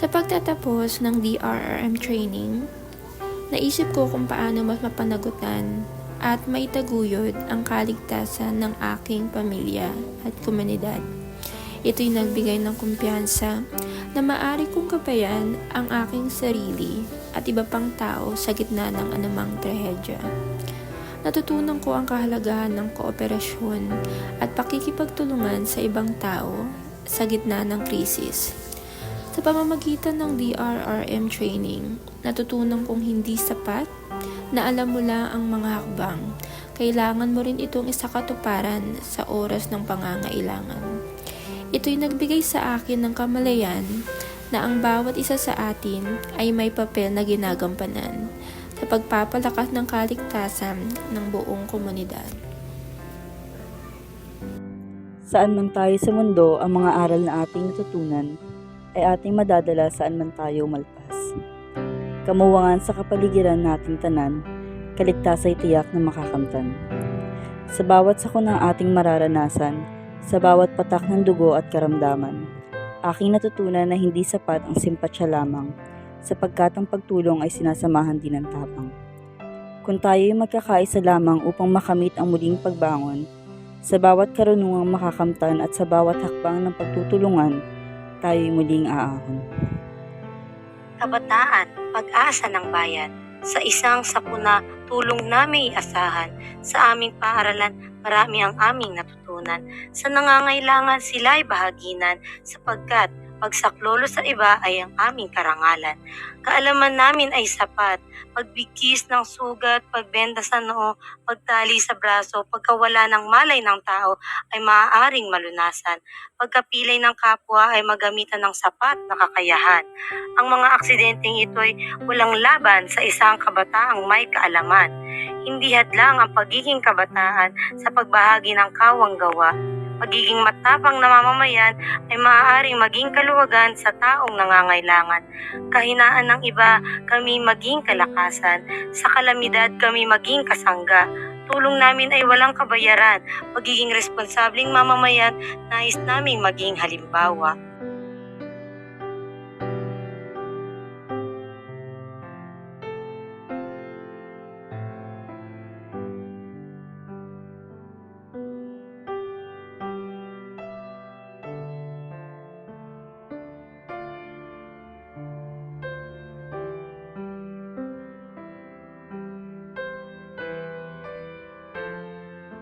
Sa pagtatapos ng DRRM training, naisip ko kung paano mas mapanagutan at maitaguyod ang kaligtasan ng aking pamilya at komunidad. Ito'y nagbigay ng kumpiyansa na maaari kong kabayan ang aking sarili at iba pang tao sa gitna ng anumang trahedya. Natutunan ko ang kahalagahan ng kooperasyon at pakikipagtulungan sa ibang tao sa gitna ng krisis. Sa pamamagitan ng DRRM training, natutunan kong hindi sapat na alam mo lang ang mga hakbang. Kailangan mo rin itong isakatuparan sa oras ng pangangailangan. Ito'y nagbigay sa akin ng kamalayan na ang bawat isa sa atin ay may papel na ginagampanan sa pagpapalakas ng kaligtasan ng buong komunidad. Saan man tayo sa mundo, ang mga aral na ating natutunan ay ating madadala saan man tayo malpas. Kamuwangan sa kapaligiran nating tanan, kaligtasay tiyak na makakamtan. Sa bawat sako ng ating mararanasan, sa bawat patak ng dugo at karamdaman, aking natutunan na hindi sapat ang simpatsya lamang, sapagkat ang pagtulong ay sinasamahan din ng tapang. Kung tayo'y magkakaisa lamang upang makamit ang muling pagbangon, sa bawat karunungang makakamtan at sa bawat hakbang ng pagtutulungan, tayo'y muling aahon. Kabataan, pag-asa ng bayan. Sa isang sakuna, tulong namin iasahan. Sa aming paaralan, marami ang aming natutunan. Sa nangangailangan, sila'y bahaginan, sapagkat pagsaklolo sa iba ay ang aming karangalan. Kaalaman namin ay sapat, pagbigkis ng sugat, pagbenda sa noo, pagtali sa braso, pagkawala ng malay ng tao ay maaaring malunasan. Pagkapilay ng kapwa ay magamitan ng sapat na kakayahan. Ang mga aksidenteng ito ay walang laban sa isang kabataang may kaalaman. Hindi hadlang ang pagiging kabataan sa pagbahagi ng kawang gawa. Pagiging matapang na mamamayan ay maaaring maging kaluwagan sa taong nangangailangan. Kahinaan ng iba, kami maging kalakasan. Sa kalamidad, kami maging kasangga. Tulong namin ay walang kabayaran. Pagiging responsableng mamamayan, nais naming maging halimbawa.